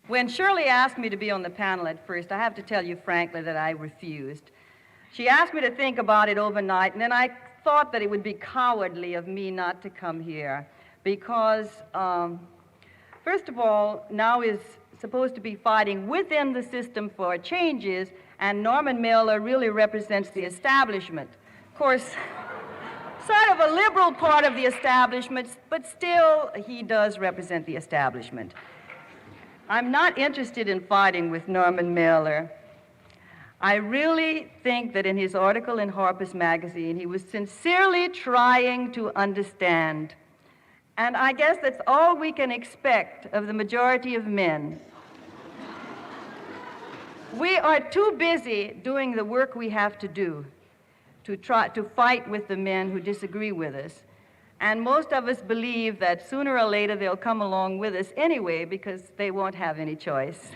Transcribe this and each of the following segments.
When Shirley asked me to be on the panel at first, I have to tell you frankly that I refused. She asked me to think about it overnight, and then I thought that it would be cowardly of me not to come here because, first of all, now is supposed to be fighting within the system for changes, and Norman Mailer really represents the establishment. Of course, sort of a liberal part of the establishment, but still he does represent the establishment. I'm not interested in fighting with Norman Mailer. I really think that in his article in Harper's Magazine, he was sincerely trying to understand. And I guess that's all we can expect of the majority of men. We are too busy doing the work we have to do to try to fight with the men who disagree with us. And most of us believe that sooner or later they'll come along with us anyway because they won't have any choice.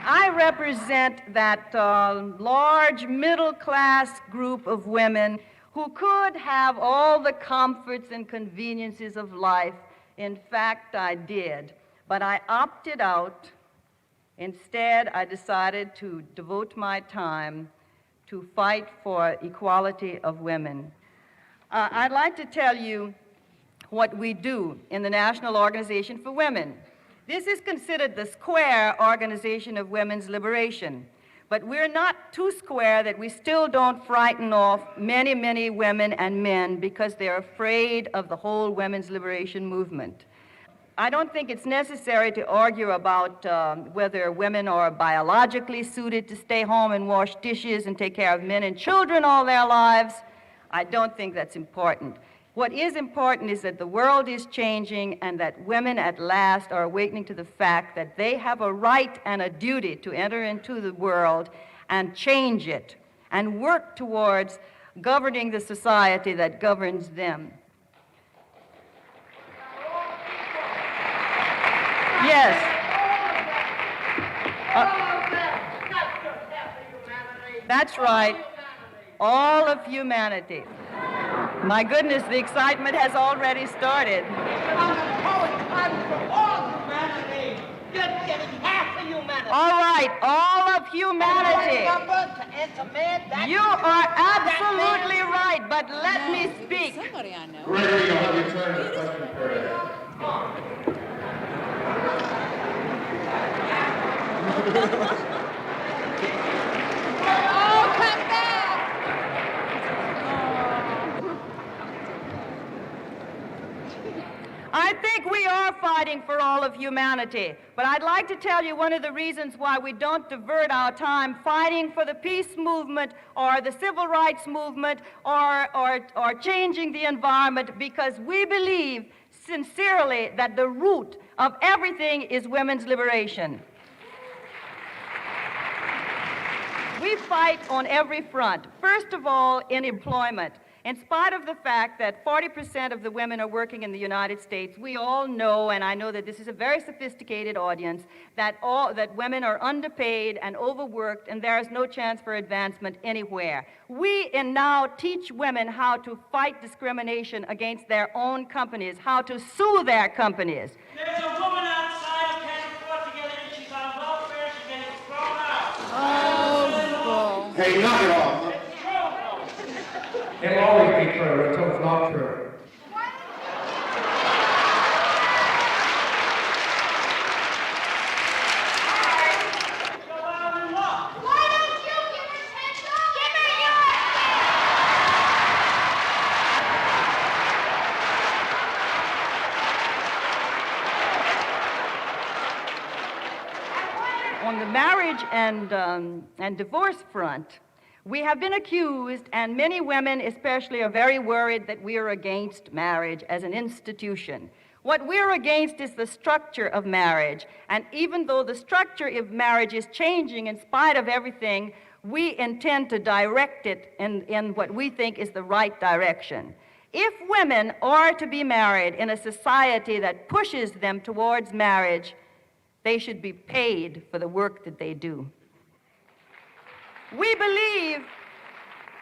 I represent that large middle-class group of women who could have all the comforts and conveniences of life. In fact, I did. But I opted out. Instead, I decided to devote my time to fight for equality of women. I'd like to tell you what we do in the National Organization for Women. This is considered the square organization of women's liberation, but we're not too square that we still don't frighten off many, many women and men because they're afraid of the whole women's liberation movement. I don't think it's necessary to argue about whether women are biologically suited to stay home and wash dishes and take care of men and children all their lives. I don't think that's important. What is important is that the world is changing and that women at last are awakening to the fact that they have a right and a duty to enter into the world and change it and work towards governing the society that governs them. Yes. That's right. All of humanity. My goodness, the excitement has already started. All right, all of humanity. You are absolutely right, but let me speak. Somebody I know. Gregory, you'll have your turn for question period. Oh, come back! I think we are fighting for all of humanity, but I'd like to tell you one of the reasons why we don't divert our time fighting for the peace movement or the civil rights movement or changing the environment, because we believe sincerely that the root of everything is women's liberation. We fight on every front. First of all, in employment. In spite of the fact that 40% of the women are working in the United States, we all know, and I know that this is a very sophisticated audience, that women are underpaid and overworked, and there is no chance for advancement anywhere. We now teach women how to fight discrimination against their own companies, how to sue their companies. There's a woman outside who can't afford to get in. She's on welfare. She's getting thrown out. Hey, knock it off. It'll always be true until it's not true. On the marriage and divorce front, we have been accused, and many women especially are very worried that we are against marriage as an institution. What we're against is the structure of marriage, and even though the structure of marriage is changing in spite of everything, we intend to direct it in what we think is the right direction. If women are to be married in a society that pushes them towards marriage, they should be paid for the work that they do. We believe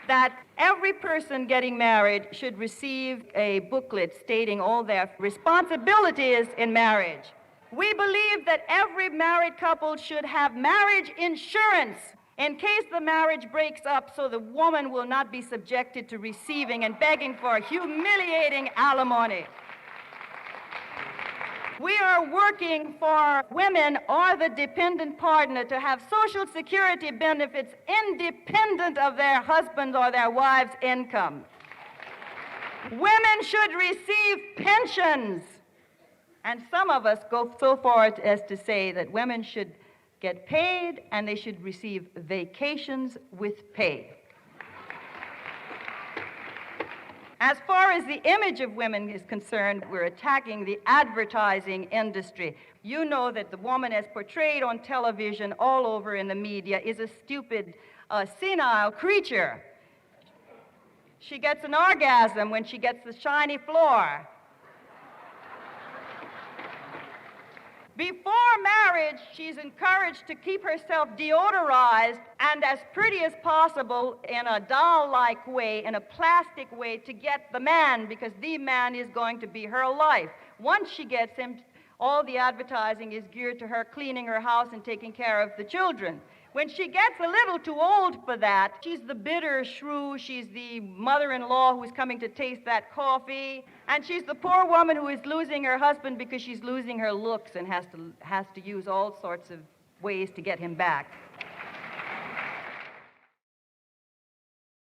that every person getting married should receive a booklet stating all their responsibilities in marriage. We believe that every married couple should have marriage insurance in case the marriage breaks up, so the woman will not be subjected to receiving and begging for humiliating alimony. We are working for women or the dependent partner to have Social Security benefits independent of their husband or their wife's income. Women should receive pensions. And some of us go so far as to say that women should get paid and they should receive vacations with pay. As far as the image of women is concerned, we're attacking the advertising industry. You know that the woman as portrayed on television all over in the media is a stupid, senile creature. She gets an orgasm when she gets the shiny floor. Before marriage, she's encouraged to keep herself deodorized and as pretty as possible in a doll-like way, in a plastic way, to get the man, because the man is going to be her life. Once she gets him, all the advertising is geared to her cleaning her house and taking care of the children. When she gets a little too old for that, she's the bitter shrew, she's the mother-in-law who's coming to taste that coffee, and she's the poor woman who is losing her husband because she's losing her looks and has to use all sorts of ways to get him back.